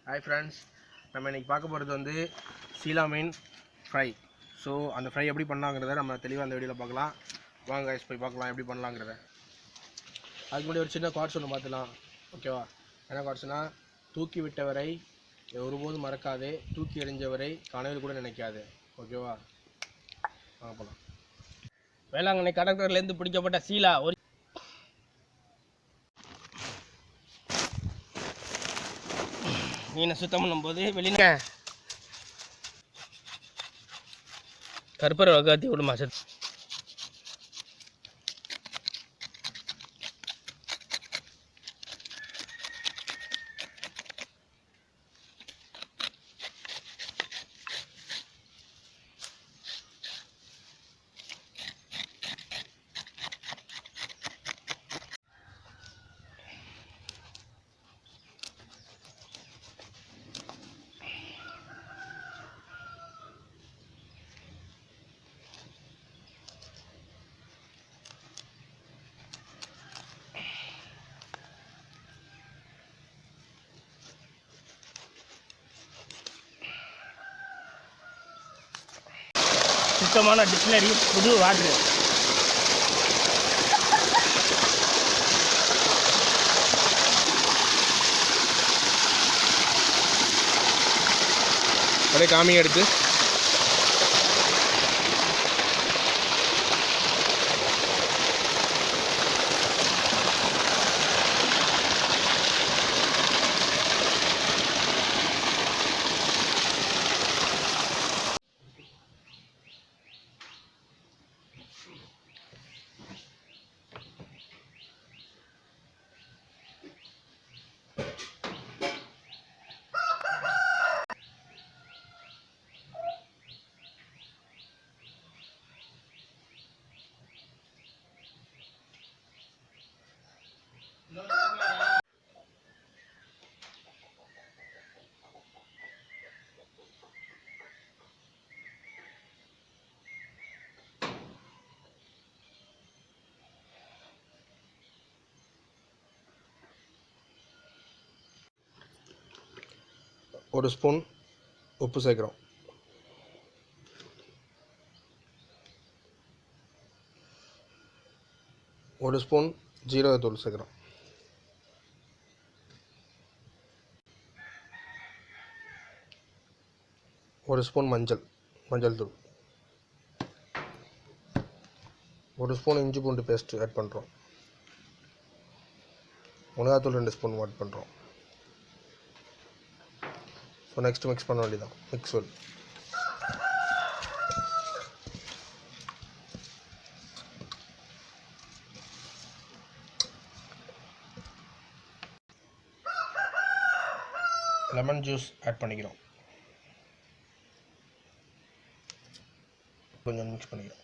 Hi friends, நம்ம இன்னைக்கு பார்க்க போகிறது வந்து சீலா மீன் ஃப்ரை. ஸோ அந்த ஃப்ரை எப்படி பண்ணலாங்கிறத நம்ம தெளிவாக அந்த வீடியோவில் பார்க்கலாம். வாங்க guys போய் பார்க்கலாம் எப்படி பண்ணலாங்கிறத. அதுக்கு முன்னாடி ஒரு சின்ன கார்ட்ஸ் ஒன்று பார்த்துலாம். ஓகேவா? என்ன கார்ட்ஸ்னால், தூக்கி விட்டவரை ஒருபோதும் மறக்காதே, தூக்கி எறிஞ்சவரை கனவில் கூட நினைக்காது. ஓகேவா? வாங்க போகலாம். வேளாங்கண்ணி கடற்கரையிலேருந்து பிடிக்கப்பட்ட சீலா ஒரு மீனை சுத்தம் பண்ணும்போது வெளியே கருப்பரை வகாத்தி விடுமா சார். சுத்தமான டிக்ஷனரி, புது வாட்ரு. அப்படியே காமி எடுத்து ஒரு ஸ்பூன் உப்பு சேர்க்குறோம். ஒரு ஸ்பூன் ஜீரகத்தூள் சேர்க்குறோம். ஒரு ஸ்பூன் மஞ்சள் தூள். ஒரு ஸ்பூன் இஞ்சி பூண்டு பேஸ்ட் ஆட் பண்ணுறோம். மிளகாத்தூள் 2 ஸ்பூன் ஆட் பண்ணுறோம். ஸோ நெக்ஸ்ட் மிக்ஸ் பண்ண வேண்டியதான். Mix well. Lemon juice add பண்ணிக்கிறோம். கொஞ்சம் மிக்ஸ் பண்ணிக்கிறோம்.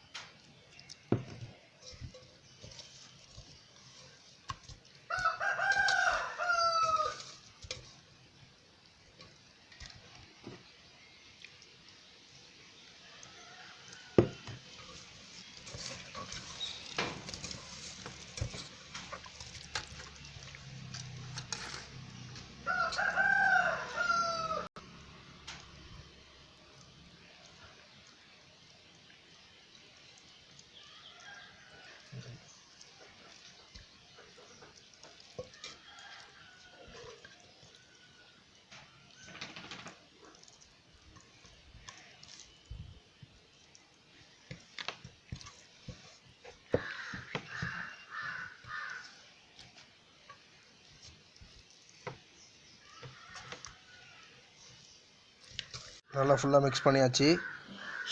நல்லா ஃபுல்லாக மிக்ஸ் பண்ணியாச்சு.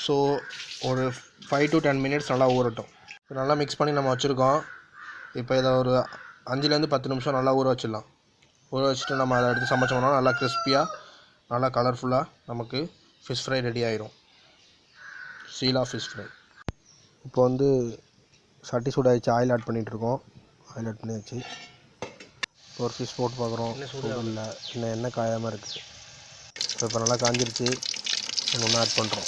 ஸோ ஒரு 5 to 10 மினிட்ஸ் நல்லா ஊறட்டும். நல்லா மிக்ஸ் பண்ணி நம்ம வச்சுருக்கோம். இப்போ இதை ஒரு 5லேருந்து 10 நிமிஷம் நல்லா ஊற வச்சிடலாம். ஊற வச்சுட்டு நம்ம அதை எடுத்து சமைச்சோம்னா நல்லா கிறிஸ்பியாக நல்லா கலர்ஃபுல்லாக நமக்கு ஃபிஷ் ஃப்ரை ரெடி ஆயிரும். சீலா ஃபிஷ் ஃப்ரை. இப்போ வந்து சட்டி சூடாகிடுச்சு. ஆயில் ஆட் பண்ணிகிட்ருக்கோம். ஆயில் ஆட் பண்ணியாச்சு. இப்போ ஒரு ஃபிஷ் போட்டு பார்க்குறோம். சூடு இல்லை, இன்னும் எண்ணெய் காயாமல் இருக்குது. ஸோ இப்போ நல்லா காஞ்சிருச்சு. ஒன்று ஆட் பண்ணுறோம்.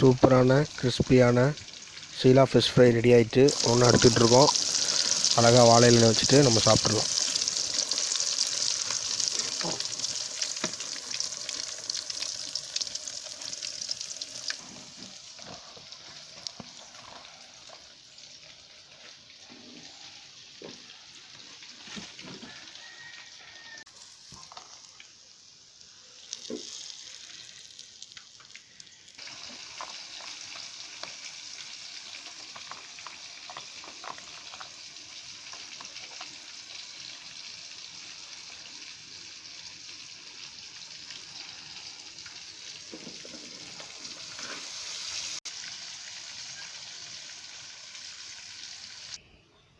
சூப்பரான கிறிஸ்பியான ஷீலா ஃபிஷ் ஃப்ரை ரெடி ஆகிட்டு ஒன்று எடுத்துகிட்ருக்கோம். அழகாக வாழையில வச்சுட்டு நம்ம சாப்பிட்றலாம்.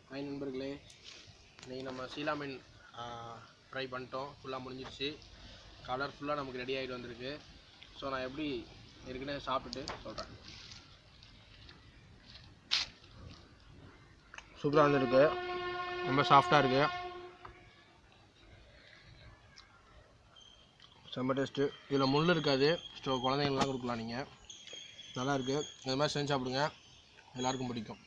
ஹாய் நண்பர்களே, இன்றைக்கி நம்ம ஷீலா மீன் ஃப்ரை பண்ணிட்டோம். ஃபுல்லாக முடிஞ்சிடுச்சு. கலர்ஃபுல்லாக நமக்கு ரெடி ஆகிட்டு வந்திருக்கு. ஸோ நான் எப்படி ஏற்கனவே சாப்பிட்டுட்டு சொல்கிறேன். சூப்பராக வந்துருக்கு. ரொம்ப சாஃப்டாக இருக்குது. செம்ம டேஸ்ட்டு. இதில் முள் இருக்காது. ஸோ குழந்தைங்கள்லாம் கொடுக்கலாம். நீங்கள் நல்லாயிருக்கு. இது மாதிரி செஞ்சு சாப்பிடுங்க. எல்லாருக்கும் பிடிக்கும்.